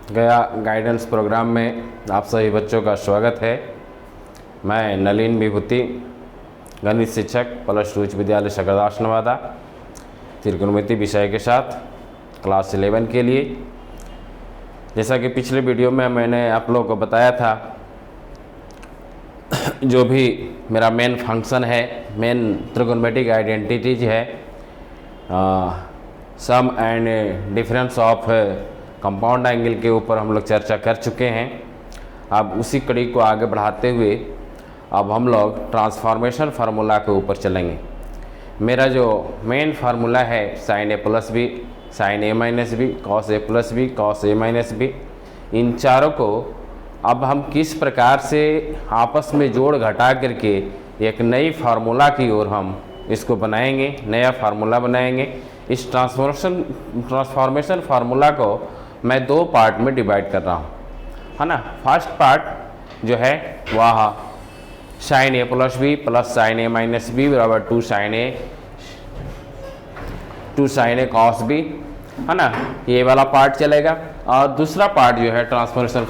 गया guidance programme में आप सभी बच्चों का स्वागत है। मैं नलिन विभूति, गणित शिक्षक, +2 उच्च विद्यालय शकरदास नवादा, त्रिकोणमिति विषय के साथ क्लास 11 के लिए। जैसा कि पिछले वीडियो में मैंने आप लोगों को बताया था, जो भी मेरा मेन फंक्शन है, मेन त्रिकोणमितिक आइडेंटिटीज है, sum and difference of compound angle के ऊपर हम लोग चर्चा कर चुके हैं। अब उसी कड़ी को आगे बढ़ाते हुए अब हम लोग ट्रांसफॉर्मेशन फार्मूला के ऊपर चलेंगे। मेरा जो मेन फार्मूला है sin a + b, sin a - b, cos a + b, cos a - b, इन चारों को अब हम किस प्रकार से आपस में जोड़ घटा करके एक नई फार्मूला की ओर हम इसको बनाएंगे, नया फार्मूला बनाएंगे। इस ट्रांसफॉर्मेशन फार्मूला को मैं 2 पार्ट में डिवाइड कर रहा हूँ, है ना। फर्स्ट पार्ट जो है वह sin a + b + sin a - b बराबर 2 sin a cos b, है ना, ये वाला पार्ट चलेगा। और दूसरा पार्ट जो है ट्रांसफॉर्मेशन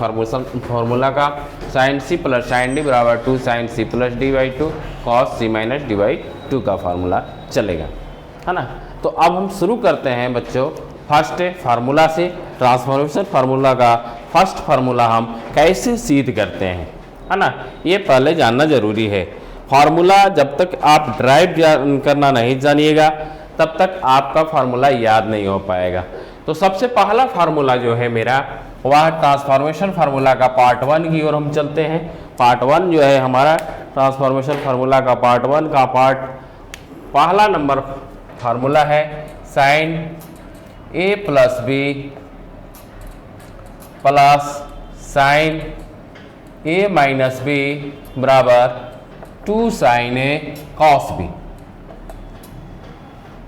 फार्मूला का sin c + sin d बराबर 2 sin c + d/2 cos c - d/2 का फार्मूला चलेगा, है ना। तो अब हम शुरू करते हैं बच्चों फर्स्ट फार्मूला से। ट्रांसफॉर्मेशन फार्मूला का फर्स्ट फार्मूला हम कैसे सिद्ध करते हैं, है ना, ये पहले जानना जरूरी है। फार्मूला जब तक आप ड्राइव करना नहीं जानिएगा तब तक आपका फार्मूला याद नहीं हो पाएगा। तो सबसे पहला फार्मूला जो है मेरा, वह ट्रांसफॉर्मेशन फार्मूला का पार्ट 1 की ओर हम चलते हैं। पार्ट 1 जो है हमारा ट्रांसफॉर्मेशन फार्मूला का पार्ट 1 का पहला नंबर फार्मूला है sin a + b + sin a - b बराबर 2 sin a cos b।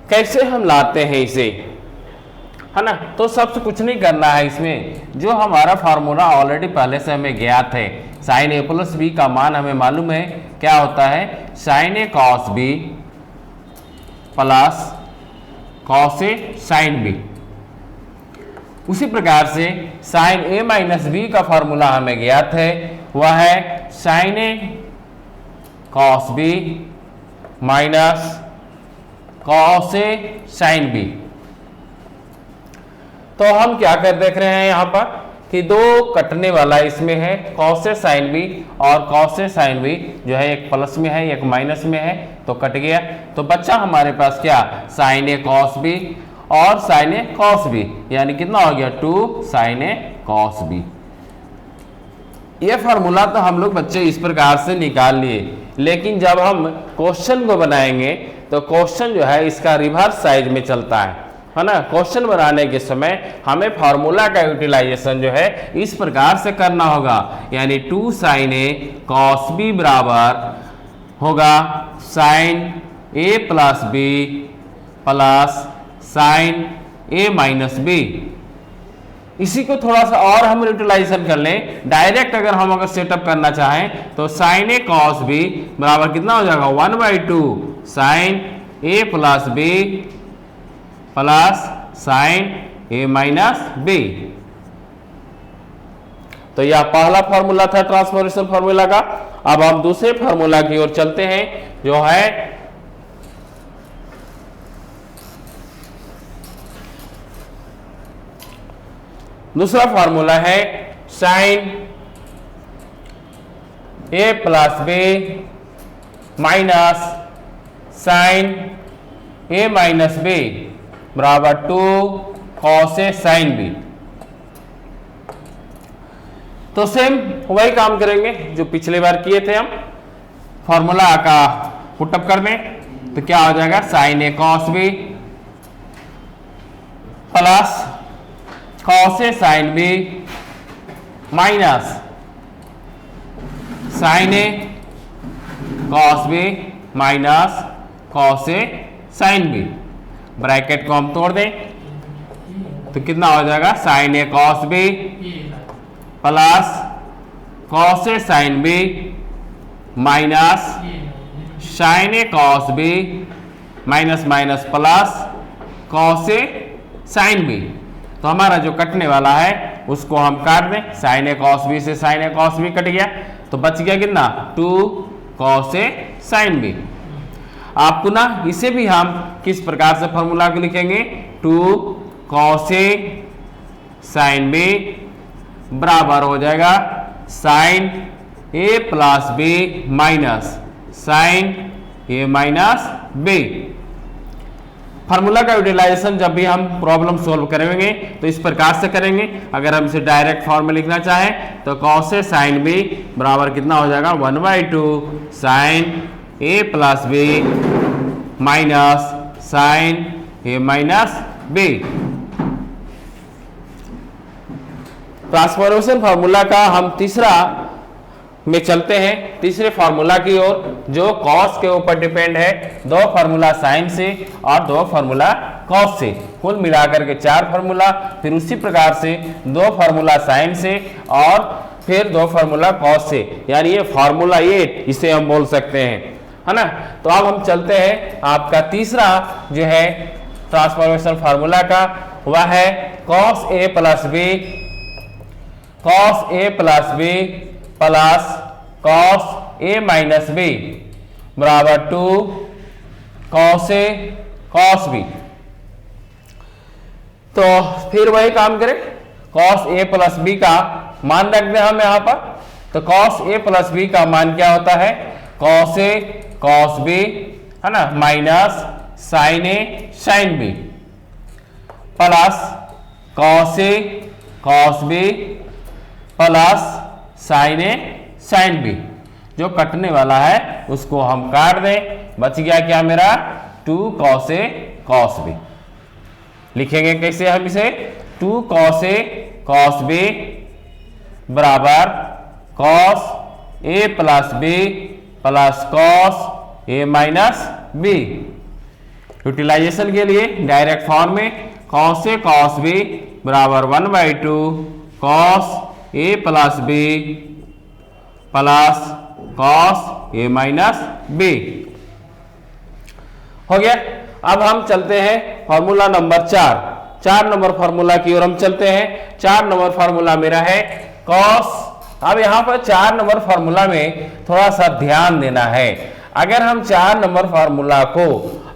कैसे हम लाते हैं इसे, है ना। तो सबसे कुछ नहीं करना है, इसमें जो हमारा फार्मूला ऑलरेडी पहले से हमें ज्ञात है, sin a + b का मान हमें मालूम है क्या होता है, sin a cos b + cos a sin b। उसी प्रकार से sin a - b का फार्मूला हमें ज्ञात है, वह है sin a cos b - cos a sin b। तो हम क्या कर देख रहे हैं यहाँ पर कि 2 कटने वाला इसमें है, cos a sin b और cos a sin b जो है एक प्लस में है एक माइनस में है, तो कट गया। तो बच्चा हमारे पास क्या, sin a cos b और sin a cos b, यानी कितना हो गया 2 sin a cos b। ये फार्मूला तो हम लोग बच्चे इस प्रकार से निकाल लिए, लेकिन जब हम क्वेश्चन को बनाएंगे तो क्वेश्चन जो है इसका रिवर्स साइड में चलता है ना। क्वेश्चन बनाने के समय हमें फार्मूला का यूटिलाइजेशन जो है इस प्रकार से करना होगा, यानी 2 sin a cos b बराबर होगा sin a + b + sin a - b। इसी को थोड़ा सा और हम यूटिलाइजेशन कर लें, डायरेक्ट अगर सेटअप करना चाहें तो sin a cos b बराबर कितना हो जाएगा 1/2 sin a + b + sin a - b। तो यह पहला फार्मूला था ट्रांसफॉर्मेशन फार्मूला का। अब हम दूसरे फार्मूला की ओर चलते हैं, जो है दूसरा फार्मूला है sin a + b - sin a - b बराबर 2 cos a sin b। तो सेम वही काम करेंगे जो पिछले बार किए थे। हम फार्मूला का पुटअप कर दें तो क्या हो जाएगा, sin a cos b + cos a sin b - sin a cos b - cos a sin b। Bracket को हम तोड़ दें तो कितना हो जाएगा, sin a cos b + cos a sin b - sin a cos b - cos a sin b। तो हमारा जो कटने वाला है उसको हम काट दें, साइन ए कॉस बी से साइन ए कॉस बी कट गया, तो बच गया कितना 2 कॉस ए साइन बी। आप पुनः इसे भी हम किस प्रकार से फॉर्मूला को लिखेंगे, 2 कॉस ए साइन बी बराबर हो जाएगा sign A plus B minus sine A minus B. Formula का यूटिलाइजेशन जब भी हम प्रॉब्लम सॉल्व करेंगे तो इस प्रकार से करेंगे। अगर हम इसे डायरेक्ट फॉर्म में लिखना चाहें तो कॉस ए साइन बी बराबर कितना हो जाएगा 1/2 sign A plus B minus sine A minus B. Transformation formula का हम तीसरा में चलते हैं, तीसरे फार्मूला की ओर जो कॉस के ऊपर डिपेंड है, 2 फार्मूला साइन से और 2 फार्मूला कॉस से, कुल मिलाकर के 4 फार्मूला, फिर उसी प्रकार से 2 फार्मूला साइन से और फिर 2 फार्मूला कॉस से, यानी ये फार्मूला 8 इसे हम बोल सकते हैं, है ना। तो अब हम चलते हैं, आपका तीसरा जो है ट्रांसफॉर्मेशन फार्मूला का वह है cos A plus B, cos A plus B plus cos A minus B बराबर 2 कॉस ए कॉस बी। तो फिर वही काम करें, कॉस ए प्लस बी का मान रख दें हम यहां पर, तो कॉस ए प्लस बी का मान क्या होता है, कॉस ए कॉस बी, है ना, minus sine A sine B plus cos A cos B plus sine A sine B. जो कटने वाला है उसको हम काट दें, बच गया क्या मेरा 2 कॉस ए कॉस बी। लिखेंगे कैसे हम इसे, 2 कॉस ए कॉस बी बराबर cos A plus B plus cos A minus B. Utilisation के लिए डायरेक्ट फॉर्म में कॉस ए कॉस बी बराबर 1/2 cos A plus B plus cos A minus B हो गया। अब हम चलते हैं फॉर्मूला नंबर 4 नंबर फॉर्मूला की ओर हम चलते हैं। 4 नंबर फॉर्मूला मेरा है कॉस। अब यहां पर 4 नंबर फॉर्मूला में थोड़ा सा ध्यान देना है। अगर हम 4 नंबर फार्मूला को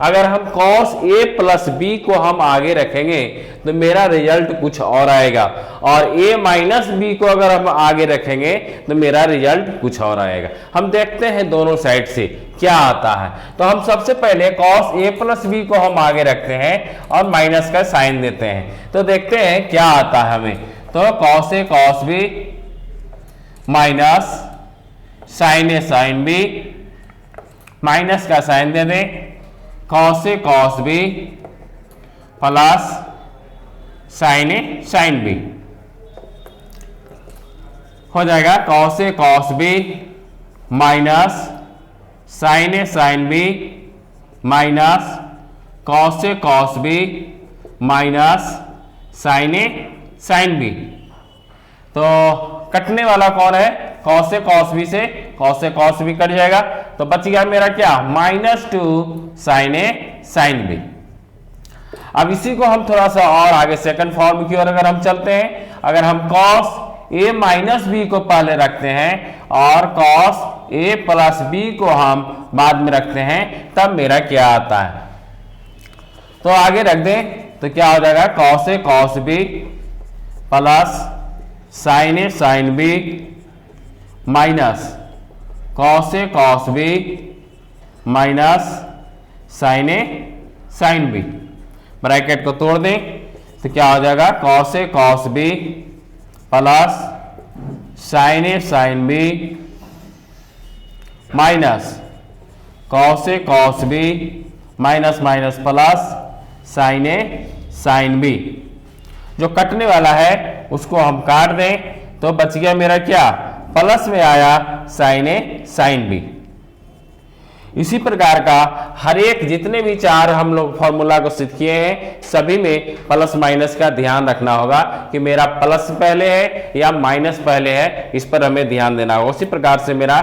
अगर हम cos a प्लस बी को हम आगे रखेंगे तो मेरा रिजल्ट कुछ और आएगा, और a माइनस बी को अगर हम आगे रखेंगे तो मेरा रिजल्ट कुछ और आएगा। हम देखते हैं दोनों साइड से क्या आता है। तो हम सबसे पहले cos a प्लस बी को हम आगे रखते हैं और माइनस का साइन देते हैं, तो देखते हैं क्या आता है हमें। तो cos a cos b minus sine A sine B, minus का साइन दे दें, cos A cos b plus sine A sine B हो जाएगा cos A cos b minus sine A sine B minus cos A cos b minus sine A sine B. तो कटने वाला कौन है, cos ए cos b से cos A cos b कट जाएगा, तो बच गया मेरा क्या -2 साइन ए साइन बी। अब इसी को हम थोड़ा सा और आगे सेकंड फॉर्म की ओर अगर हम चलते हैं, अगर हम cos a माइनस बी को पहले रखते हैं और cos a प्लस बी को हम बाद में रखते हैं, तब मेरा क्या आता है। तो आगे रख दें तो क्या हो जाएगा cos a cos b plus sine A sine B minus cos A cos b minus sine A sine B. Bracket को तोड़ दें तो क्या हो जाएगा cos A cos b plus sine A sine B minus cos A cos b minus minus plus sine A sine B. जो कटने वाला है उसको हम काट दें तो बच गया मेरा क्या, प्लस में आया साइन ए साइन बी। इसी प्रकार का हर एक जितने भी चार हम लोग फॉर्मूला को सिद्ध किए हैं सभी में प्लस माइनस का ध्यान रखना होगा कि मेरा प्लस पहले है या माइनस पहले है, इस पर हमें ध्यान देना होगा। उसी प्रकार से मेरा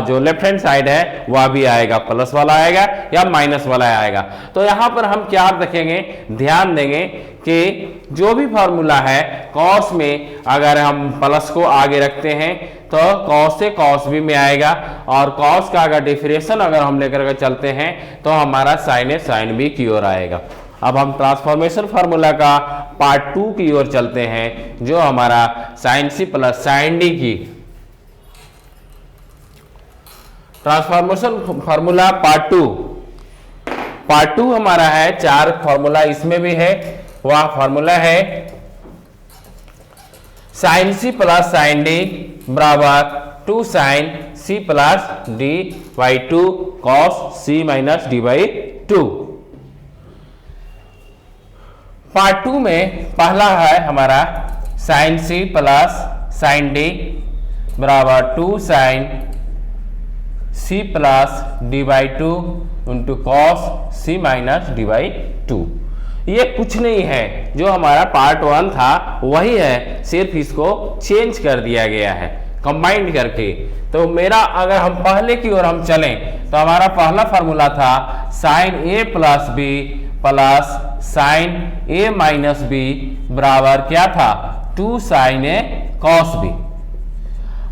जो लेफ्ट हैंड साइड है वह भी आएगा, प्लस वाला आएगा या माइनस वाला आएगा। तो यहाँ पर हम क्या देखेंगे, ध्यान देंगे कि जो भी फॉर्मूला है कॉस में अगर हम प्लस को आगे रखते हैं तो कॉस से कॉस भी में आएगा, और कॉस का अगर डिफरेंशियल अगर हम लेकर के चलते हैं तो हमारा साइन ए साइन बी की ओर आएगा। अब हम ट्रांसफॉर्मेशन फार्मूला का पार्ट 2 की ओर चलते हैं, जो हमारा sine C plus sine D की ट्रांसफॉर्मेशन फार्मूला पार्ट टू हमारा है। चार फार्मूला इसमें भी है। वह फार्मूला है sine C plus sine D बराबर 2 sine C plus D by 2 cos C minus D by 2। Part 2 में पहला है हमारा sine C plus sine D बराबर 2 sine C plus D by 2 into cos C minus D by 2। ये कुछ नहीं है, जो हमारा पार्ट 1 था वही है, सिर्फ इसको चेंज कर दिया गया है कंबाइंड करके। तो मेरा अगर हम पहले की ओर हम चलें तो हमारा पहला फार्मूला था sign A plus B plus sine A minus B बराबर क्या था 2 साइन ए कॉस बी।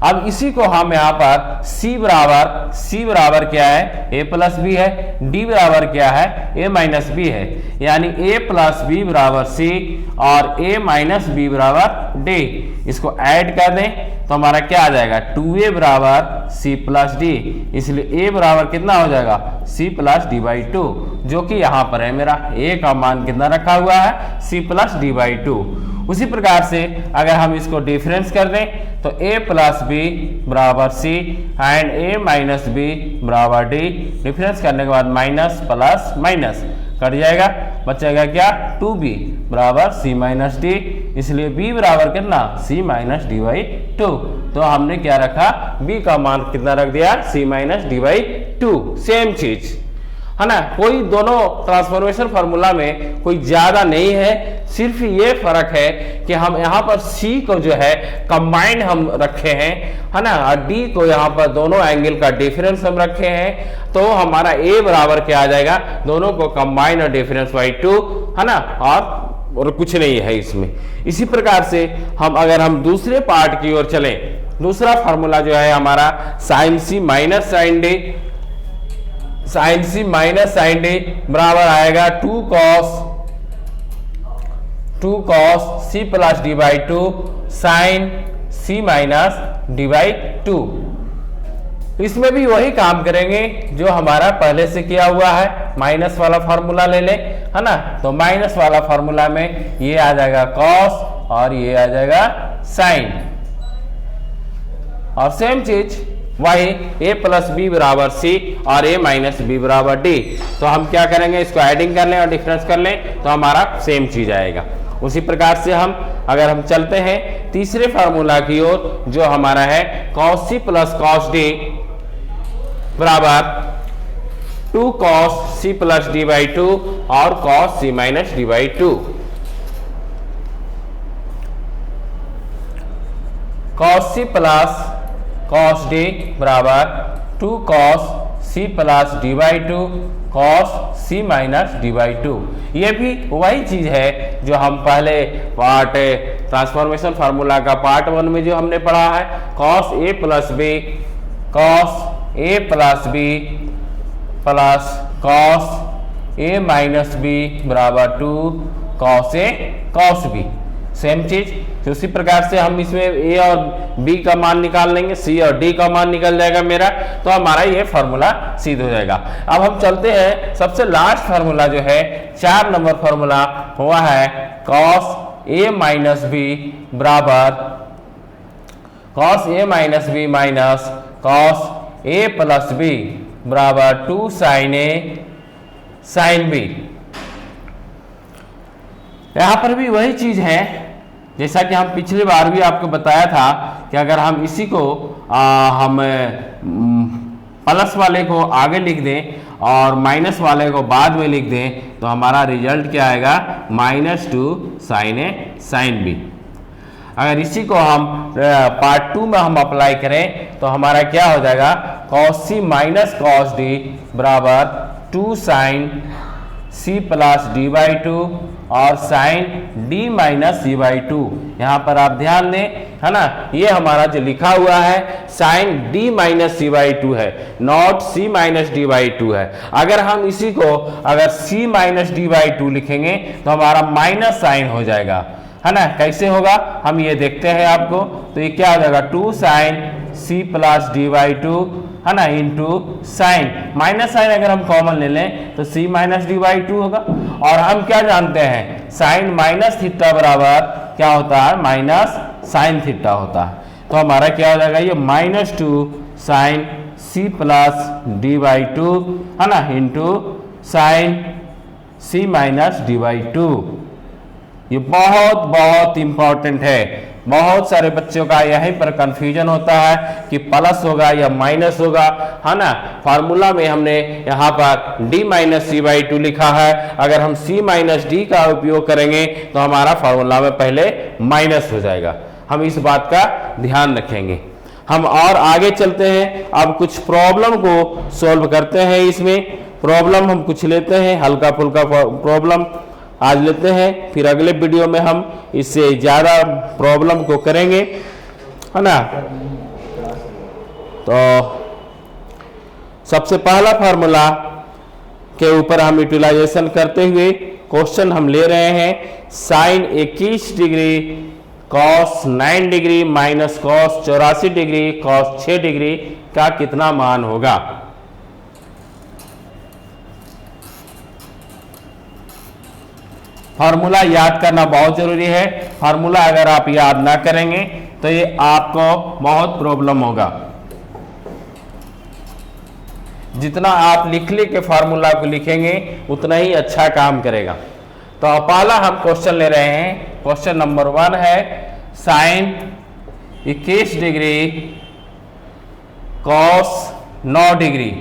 अब इसी को हम यहाँ पर c बराबर क्या है, a प्लस बी है, d बराबर क्या है, a माइनस बी है, यानी a प्लस बी बराबर c और a माइनस बी बराबर d। इसको ऐड कर दें तो हमारा क्या आ जाएगा 2a बराबर c प्लस डी, इसलिए a बराबर कितना हो जाएगा c प्लस डी बाई 2, जो कि यहाँ पर है मेरा a का मान कितना रखा हुआ है c प्लस डी बाई 2। उसी प्रकार से अगर हम इसको डिफरेंस कर दें तो a प्लस बी बराबर c and a minus B बराबर d। डिफरेंस करने के बाद माइनस प्लस माइनस कट जाएगा, बचेगा क्या 2b बराबर c माइनस डी, इसलिए b बराबर कितना c माइनस डी बाई 2। तो हमने क्या रखा, b का मान कितना रख दिया c minus D by 2। Same चीज है ना, कोई दोनों ट्रांसफॉर्मेशन फार्मूला में कोई ज्यादा नहीं है, सिर्फ ये फर्क है कि हम यहाँ पर c को जो है कंबाइंड हम रखे हैं, है ना, और d को यहाँ पर दोनों एंगल का डिफरेंस हम रखे हैं। तो हमारा a बराबर क्या आ जाएगा, दोनों को कंबाइंड और डिफरेंस बाई 2, है ना, और कुछ नहीं है इसमें। इसी प्रकार से अगर हम दूसरे पार्ट की ओर चलें, दूसरा फार्मूला जो है हमारा sine C minus sine D, sine C minus sine D बराबर आएगा 2 cos C plus D by 2 sine C minus D by 2। इसमें भी वही काम करेंगे जो हमारा पहले से किया हुआ है, माइनस वाला फार्मूला ले लें, है ना। तो माइनस वाला फार्मूला में ये आ जाएगा कॉस और ये आ जाएगा साइन, और सेम चीज वही a प्लस बी बराबर c और a माइनस बी बराबर d। तो हम क्या करेंगे, इसको एडिंग कर लें और डिफरेंस कर लें तो हमारा सेम चीज आएगा। उसी प्रकार से अगर हम चलते हैं तीसरे फार्मूला की ओर, जो हमारा है cos c plus cos d बराबर 2 cos c plus d by 2 और cos c minus d by 2। cos c plus cos d बराबर 2 cos c plus d by 2 cos c minus d by 2। ये भी वही चीज है जो हम पहले पार्ट ट्रांसफॉर्मेशन फार्मूला का पार्ट 1 में जो हमने पढ़ा है, cos a plus b plus cos a minus b बराबर 2 cos a cos b। Same चीज। तो उसी प्रकार से हम इसमें a और b का मान निकाल लेंगे, c और d का मान निकल जाएगा मेरा, तो हमारा ये फार्मूला सिद्ध हो जाएगा। अब हम चलते हैं सबसे लास्ट फार्मूला जो है 4 नंबर फार्मूला हुआ है cos a माइनस b बराबर cos a minus b minus cos a plus b बराबर 2 sin a sin b। यहां पर भी वही चीज है जैसा कि हम पिछली बार भी आपको बताया था कि अगर हम इसी को हम प्लस वाले को आगे लिख दें और माइनस वाले को बाद में लिख दें तो हमारा रिजल्ट क्या आएगा, -2 sin A sin B। अगर इसी को हम पार्ट 2 में हम अप्लाई करें तो हमारा क्या हो जाएगा, cos C minus cos D बराबर 2 sin C प्लस D/2 और sin D माइनस C/2। यहाँ पर आप ध्यान दें, है ना, ये हमारा जो लिखा हुआ है sin D माइनस C/2 है, नॉट C माइनस D/2 है। अगर हम इसी को अगर C माइनस D/2 लिखेंगे तो हमारा माइनस साइन हो जाएगा, है ना। कैसे होगा हम ये देखते हैं आपको। तो ये क्या हो जाएगा, 2 sin C प्लस D/2, है ना, इंटू साइन, माइनस साइन अगर हम कॉमन ले लें तो C माइनस D/2 होगा। और हम क्या जानते हैं, साइन माइनस थीटा बराबर क्या होता है, माइनस साइन थीटा होता है। तो हमारा क्या हो जाएगा, ये -2 sin C प्लस D/2, है ना, into sine C minus D/2। ये बहुत बहुत इंपॉर्टेंट है। बहुत सारे बच्चों का यहीं पर कंफ्यूजन होता है कि प्लस होगा या माइनस होगा, है ना। फार्मूला में हमने यहाँ पर D माइनस C/2 लिखा है, अगर हम C माइनस D का उपयोग करेंगे तो हमारा फार्मूला में पहले माइनस हो जाएगा। हम इस बात का ध्यान रखेंगे। हम और आगे चलते हैं, अब कुछ प्रॉब्लम को सॉल्व करते हैं। इसमें प्रॉब्लम हम कुछ लेते हैं, हल्का फुल्का प्रॉब्लम आज लेते हैं, फिर अगले वीडियो में हम इससे ज़्यादा प्रॉब्लम को करेंगे, है ना। तो सबसे पहला फार्मूला के ऊपर हम यूटिलाइजेशन करते हुए क्वेश्चन हम ले रहे हैं, sine 21 degree cos 9 degree minus cos 84 degree cos 6 degree का कितना मान होगा। फार्मूला याद करना बहुत जरूरी है। फार्मूला अगर आप याद ना करेंगे तो ये आपको बहुत प्रॉब्लम होगा। जितना आप लिख के फार्मूला को लिखेंगे उतना ही अच्छा काम करेगा। तो पहला हम क्वेश्चन ले रहे हैं, क्वेश्चन नंबर 1 है, sine 21 degree cos 9 degree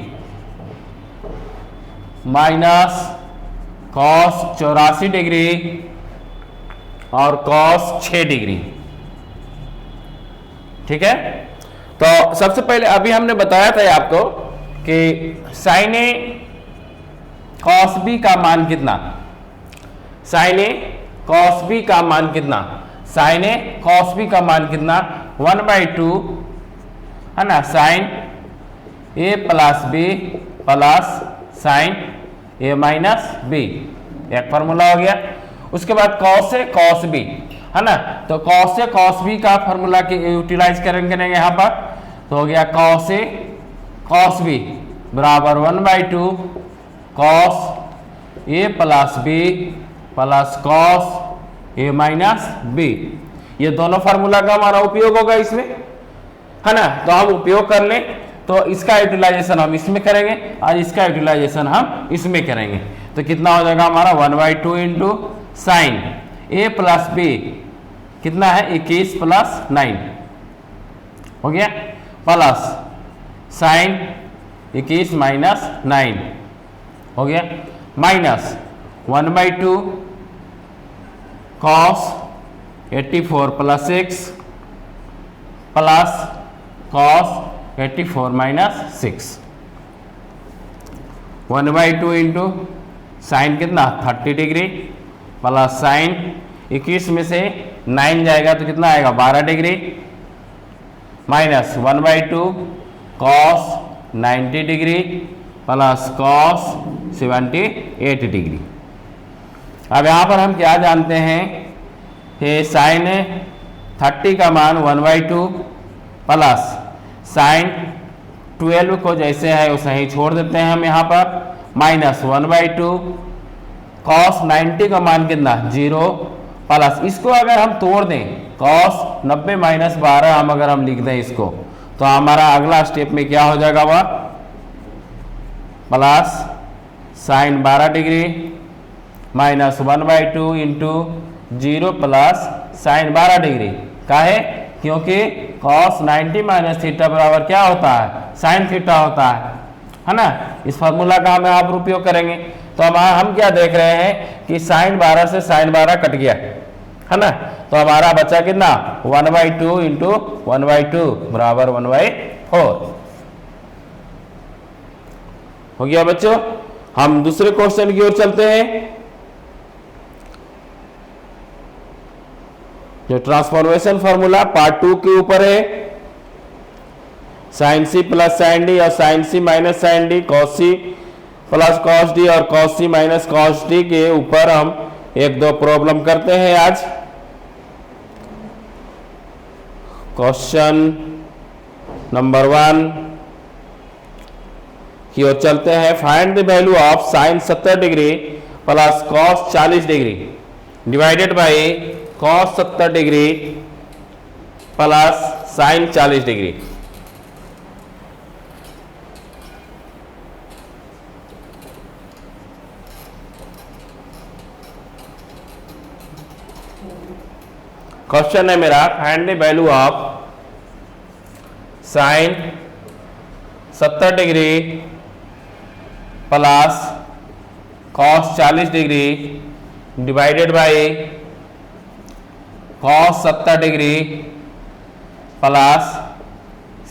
minus cos 84 degree और कॉस 6 डिग्री। ठीक है। तो सबसे पहले अभी हमने बताया था आपको कि साइन ए कॉस बी का मान कितना, साइन ए कॉस बी का मान कितना, साइन ए कॉस बी का मान कितना 1/2, है ना, sign A plus B plus sine A minus B, एक फार्मूला हो गया। उसके बाद कॉस ए कॉस बी, है ना, तो कॉस ए कॉस बी का फार्मूला के यूटिलाइज करेंगे यहाँ पर, तो हो गया कॉस ए कॉस बी बराबर 1/2 cos A plus B plus cos A minus B. ये दोनों फार्मूला का हमारा उपयोग होगा इसमें, है ना। तो हम उपयोग कर लें, तो इसका यूटिलाइजेशन हम इसमें करेंगे और इसका यूटिलाइजेशन हम इसमें करेंगे। तो कितना हो जाएगा हमारा 1/2 into sine A plus B कितना है 21 प्लस 9 हो गया, प्लस साइन 21 माइनस 9 हो गया, minus 1/2 cos 84 plus 6 plus cos 84 minus 6, 1/2 into sine कितना 30 डिग्री प्लस साइन 21 में से 9 जाएगा तो कितना आएगा 12 degree minus 1/2 cos 90 degree plus cos 78 degree. अब यहाँ पर हम क्या जानते हैं कि साइन 30 का मान 1/2 प्लस साइन 12 को जैसे है वैसे ही छोड़ देते हैं हम यहाँ पर, माइनस 1/2 कॉस 90 का मान कितना 0 प्लस, इसको अगर हम तोड़ दें कॉस 90 माइनस 12 हम अगर हम लिख दें इसको, तो हमारा अगला स्टेप में क्या हो जाएगा वह plus sign 12 degree minus 1/2 into 0 plus sign 12 degree का है, क्योंकि cos 90 माइनस थीटा बराबर क्या होता है साइन थीटा होता है, है ना। इस फार्मूला का हम आप उपयोग करेंगे। तो हम क्या देख रहे हैं कि साइन 12 से साइन 12 कट गया, है ना। तो हमारा बचा कितना 1/2 इंटू 1/2 बराबर 1/4 हो गया बच्चों। हम दूसरे क्वेश्चन की ओर चलते हैं, जो ट्रांसफॉर्मेशन फॉर्मूला पार्ट 2 के ऊपर है। Sine C plus sine D और sine C minus sine D, cos C plus cos D और cos C minus cos D के ऊपर हम एक दो प्रॉब्लम करते हैं आज। क्वेश्चन नंबर 1 की ओर चलते हैं। Find the value of sine 70 degree plus cos 40 degree divided by cos 70 degree plus sign 40 degree. Question है मेरा, find the value of sine 70 degree plus cos 40 degree divided by cos 70 degree plus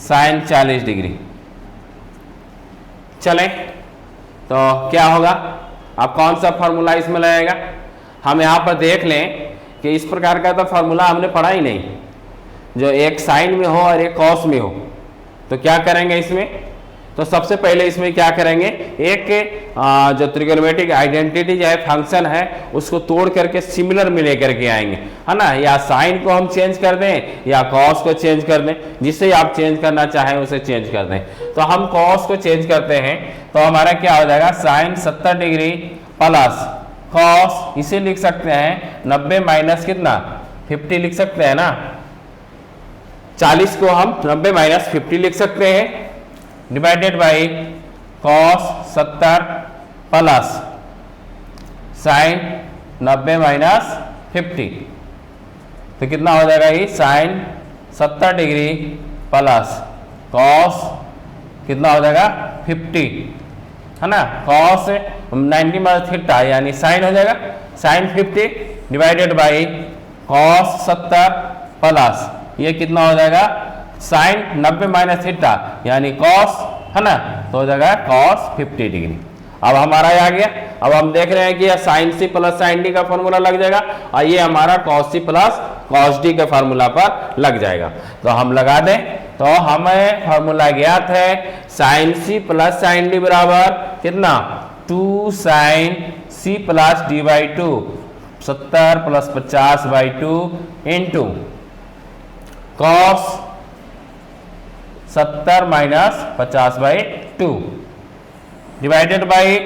sign 40 degree. चलें, तो क्या होगा, अब कौन सा formula इसमें लगेगा। हम यहाँ पर देख लें कि इस प्रकार का तो फॉर्मूला हमने पढ़ा ही नहीं, जो एक साइन में हो और एक कॉस में हो। तो क्या करेंगे इसमें, तो सबसे पहले इसमें क्या करेंगे, एक जो ट्रिग्नोमेट्रिक आइडेंटिटी जो है फंक्शन है उसको तोड़ करके सिमिलर में लेकर के आएंगे, है ना। या साइन को हम चेंज कर दें या कॉस को चेंज कर दें, जिसे आप चेंज करना चाहें उसे चेंज कर दें। तो हम कॉस को चेंज करते हैं, तो हमारा क्या हो जाएगा, साइन 70 डिग्री प्लस कॉस, इसे लिख सकते हैं 90 माइनस कितना 50 लिख सकते हैं ना। 40 को हम 90 माइनस 50 लिख सकते हैं divided by cos 70 plus sign 90 minus 50। तो कितना हो जाएगा ये, साइन 70 डिग्री प्लस कॉस कितना हो जाएगा 50, है ना। कॉस 90 माइनस थीटा यानी साइन हो जाएगा sine 50 divided by cos 70 plus ये कितना हो जाएगा साइन 90 माइनस थीटा यानी कॉस, है ना। तो हो जाएगा कॉस 50 डिग्री। अब हमारा आ गया। अब हम देख रहे हैं कि यह sine C plus sine D का फॉर्मूला लग जाएगा और ये हमारा cos C plus cos D के फॉर्मूला पर लग जाएगा। तो हम लगा दें, तो हमें फॉर्मूला ज्ञात है sine C plus sine D बराबर कितना 2 sine C plus D by 2, 70 plus 50 by 2 into cos 70 minus 50 by 2 divided by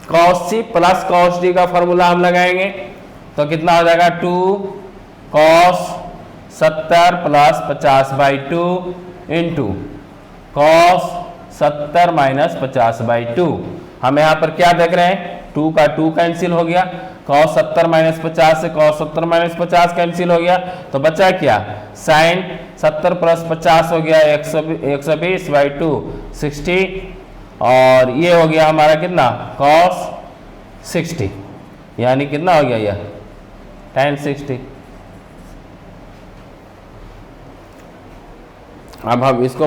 cos C plus cos D का फॉर्मूला हम लगाएंगे। तो कितना हो जाएगा 2 cos 70 plus 50 by 2 into cos 70 minus 50 by 2। हम यहाँ पर क्या देख रहे हैं, 2 का 2 कैंसिल हो गया, कॉस 70 माइनस 50 से कॉस 70 माइनस 50 कैंसिल हो गया। तो बचा क्या, साइन 70 प्लस 50 हो गया 120 बाई 2 60, और ये हो गया हमारा कितना कॉस 60 यानी कितना हो गया यह tan 60। अब हम इसको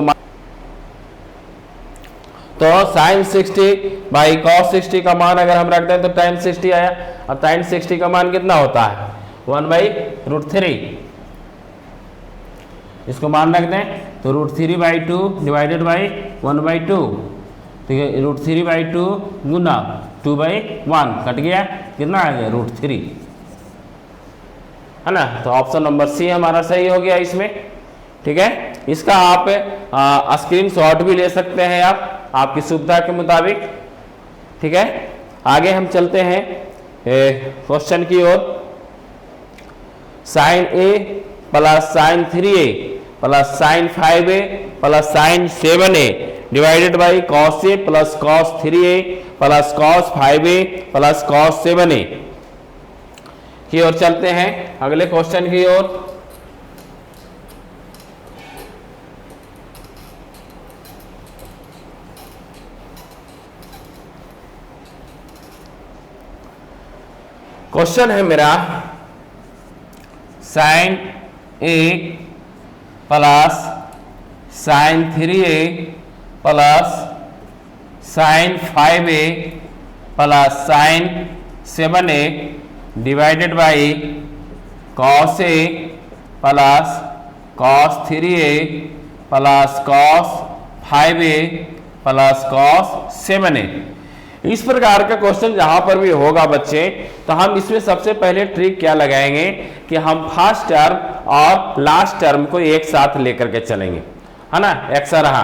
तो साइन 60 बाई कॉस 60 का मान अगर हम रख दें तो tan 60 आया। अब tan 60 का मान कितना होता है 1/√3। इसको मान रख दें तो √3/2 डिवाइडेड बाई 1/2, ठीक है। √3/2 गुना 2/1 कट गया, कितना आ गया √3, है ना। तो ऑप्शन नंबर सी हमारा सही हो गया इसमें, ठीक है। इसका आप स्क्रीनशॉट भी ले सकते हैं आप आपकी सुविधा के मुताबिक, ठीक है। आगे हम चलते हैं क्वेश्चन की ओर। Sine A plus sine 3a plus sine 5a plus sine 7a divided by cos A plus cos 3a plus cos 5a plus cos 7a की ओर चलते हैं अगले क्वेश्चन की ओर। क्वेश्चन है मेरा sine A plus sine 3a plus sine 5a plus sine 7a divided by cos A plus cos 3a plus cos 5a plus cos 7a। इस प्रकार का क्वेश्चन जहां पर भी होगा बच्चे, तो हम इसमें सबसे पहले ट्रिक क्या लगाएंगे कि हम फर्स्ट टर्म और लास्ट टर्म को एक साथ लेकर के चलेंगे, है ना, एक्सा रहा,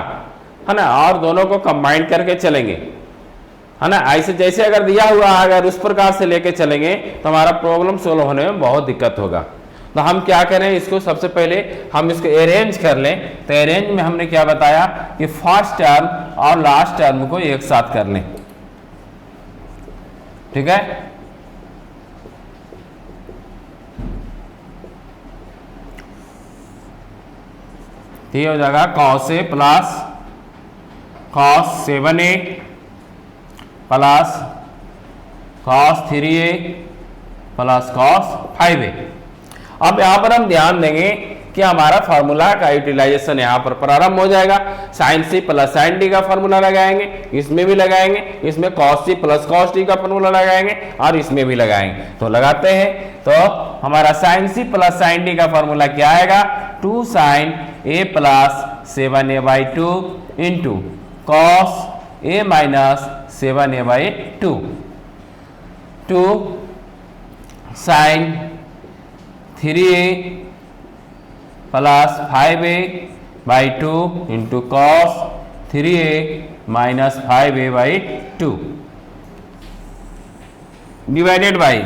है ना, और दोनों को कंबाइन करके चलेंगे, है ना। ऐसे जैसे अगर दिया हुआ अगर उस प्रकार से लेके चलेंगे तो हमारा प्रॉब्लम सोल्व होने में बहुत दिक्कत होगा। तो हम क्या करें, इसको सबसे पहले हम इसको अरेंज कर लें। तो अरेंज में हमने क्या बताया कि फर्स्ट टर्म और लास्ट टर्म को एक साथ कर लें, ठीक है। तो ये हो जाएगा cos A plus cos 7a plus cos 3a plus cos 5a। अब यहां पर हम ध्यान देंगे कि हमारा फार्मूला का यूटिलाइजेशन यहां पर प्रारंभ हो जाएगा। Sine C plus sine D का फार्मूला लगाएंगे, इसमें भी लगाएंगे, इसमें cos C plus cos D का फार्मूला लगाएंगे और इसमें भी लगाएंगे। तो लगाते हैं, तो हमारा sine C plus sine D का फार्मूला क्या आएगा, 2 sine A plus 7a by 2 into cos A minus 7a by 2, 2 sine 3a plus 5a by 2 into cos 3a minus 5a by 2 divided by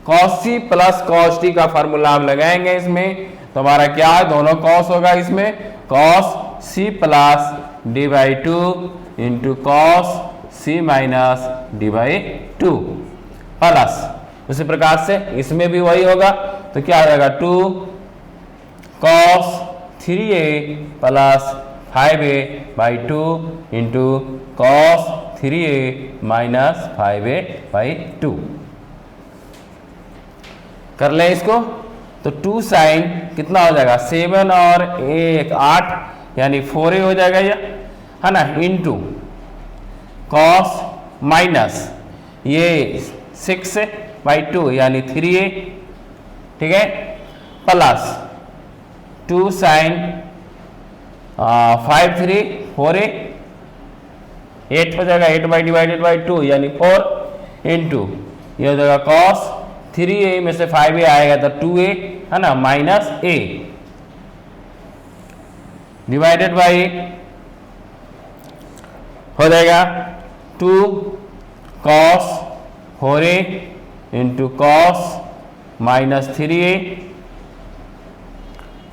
cos C plus cos T का formula हम लगाएंगे इसमें। तो हमारा क्या है, दोनों कॉस होगा इसमें, cos C plus D by 2 into cos C minus D by 2 plus उसी प्रकार से इसमें भी वही होगा। तो क्या आ जाएगा, 2 cos 3a plus 5a by 2 into cos 3a minus 5a by 2। कर लें इसको, तो 2 साइन कितना हो जाएगा, 7 और 1 8 यानी 4a हो जाएगा ये, है ना, इंटू कॉस माइनस ये 6 बाई 2 यानी 3a, ठीक है, प्लस 2 साइन 5 3 4a 8 हो जाएगा, 8 बाई डिवाइडेड बाई 2 यानी 4 इंटू ये हो जाएगा कॉस 3a में से 5a आएगा तो 2a, है ना, माइनस a डिवाइडेड बाई हो जाएगा 2 cos 4a into cos minus 3a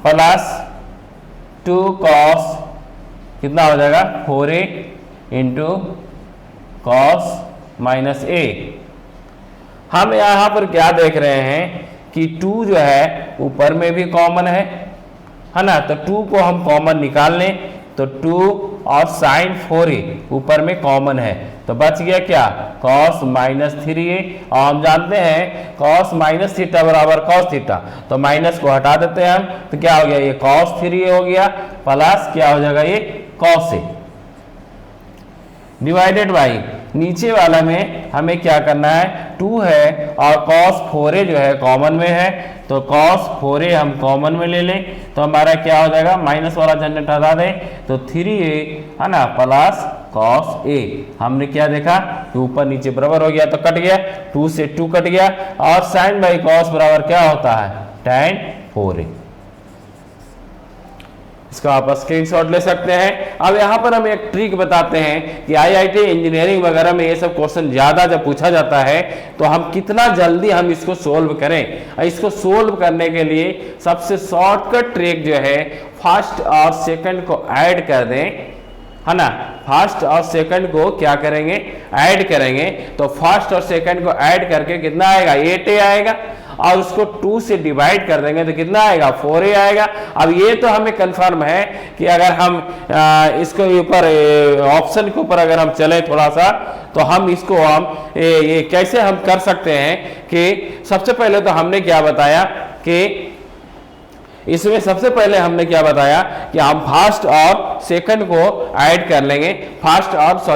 plus 2 cos कितना हो जाएगा 4a into cos minus a। हम यहाँ पर क्या देख रहे हैं कि 2 जो है ऊपर में भी कॉमन है ना, तो 2 को हम कॉमन निकाल लें तो 2 और साइन 4a ऊपर में कॉमन है तो बच गया क्या, कॉस माइनस 3a। और हम जानते हैं कॉस माइनस थीटा बराबर कॉस थीटा, तो माइनस को हटा देते हैं हम, तो क्या हो गया, ये कॉस 3a हो गया प्लस क्या हो जाएगा, ये कॉस a डिवाइडेड बाई नीचे वाला में हमें क्या करना है, 2 है और cos 4a जो है कॉमन में है, तो cos 4a हम कॉमन में ले लें तो हमारा क्या हो जाएगा, माइनस वाला झंझट हटा दें तो 3a, है ना, प्लस cos a। हमने क्या देखा कि ऊपर नीचे बराबर हो गया तो कट गया, 2 से 2 कट गया और sin बाई cos बराबर क्या होता है, tan 4a। इसका आप स्क्रीनशॉट ले सकते हैं। अब यहाँ पर हम एक ट्रिक बताते हैं कि आईआईटी इंजीनियरिंग वगैरह में ये सब क्वेश्चन ज़्यादा जब पूछा जाता है तो हम कितना जल्दी हम इसको सोल्व करें। इसको सोल्व करने के लिए सबसे शॉर्टकट ट्रिक जो है फर्स्ट और सेकंड को ऐड कर दें, है ना, फर्स्ट और सेकंड को क्या करेंगे, ऐड करेंगे। तो फर्स्ट और सेकंड को ऐड करके कितना आएगा, 8a आएगा और उसको 2 से डिवाइड कर देंगे तो कितना आएगा 4a आएगा। अब ये तो हमें कंफर्म है कि अगर हम इसके ऊपर ऑप्शन के ऊपर अगर हम चले थोड़ा सा तो हम इसको ये कैसे हम कर सकते हैं कि सबसे पहले तो हमने क्या बताया कि इसमें सबसे पहले हमने क्या बताया कि हम फर्स्ट और सेकंड को ऐड कर लेंगे,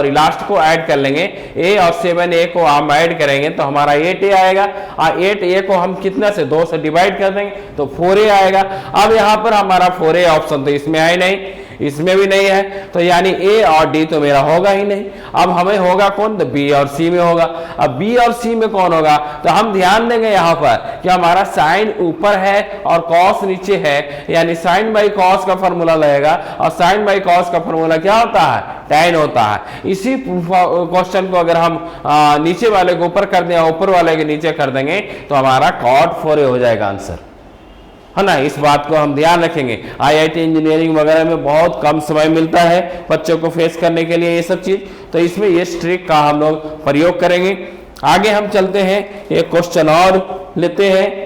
लास्ट को ऐड कर लेंगे, a और 7a को हम ऐड करेंगे तो हमारा 8a आएगा और 8a को हम कितना से 2 से डिवाइड कर देंगे तो 4a आएगा। अब यहाँ पर हमारा 4a ऑप्शन तो इसमें है नहीं, इसमें भी नहीं है, तो यानी a और d तो मेरा होगा ही नहीं। अब हमें होगा कौन, तो b और c में होगा। अब b और c में कौन होगा, तो हम ध्यान देंगे यहाँ पर कि हमारा साइन ऊपर है और कॉस नीचे है, यानी साइन बाई कॉस का फॉर्मूला लगेगा और साइन बाई कॉस का फॉर्मूला क्या होता है, tan होता है। इसी क्वेश्चन को अगर हम नीचे वाले को ऊपर कर दें, ऊपर वाले के नीचे कर देंगे तो हमारा cot 4a हो जाएगा आंसर, है ना। इस बात को हम ध्यान रखेंगे। IIT इंजीनियरिंग वगैरह में बहुत कम समय मिलता है बच्चों को फेस करने के लिए ये सब चीज, तो इसमें ये ट्रिक का हम लोग प्रयोग करेंगे। आगे हम चलते हैं, एक क्वेश्चन और लेते हैं।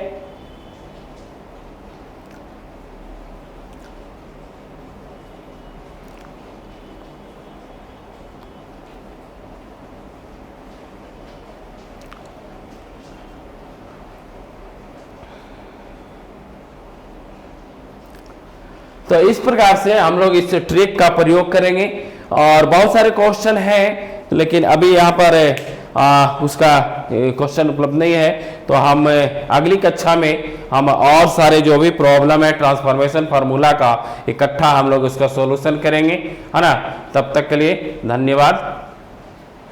तो इस प्रकार से हम लोग इस ट्रिक का प्रयोग करेंगे और बहुत सारे क्वेश्चन हैं, लेकिन अभी यहाँ पर उसका क्वेश्चन उपलब्ध नहीं है, तो हम अगली कक्षा में हम और सारे जो भी प्रॉब्लम है ट्रांसफॉर्मेशन फार्मूला का इकट्ठा हम लोग उसका सॉल्यूशन करेंगे, है ना। तब तक के लिए धन्यवाद।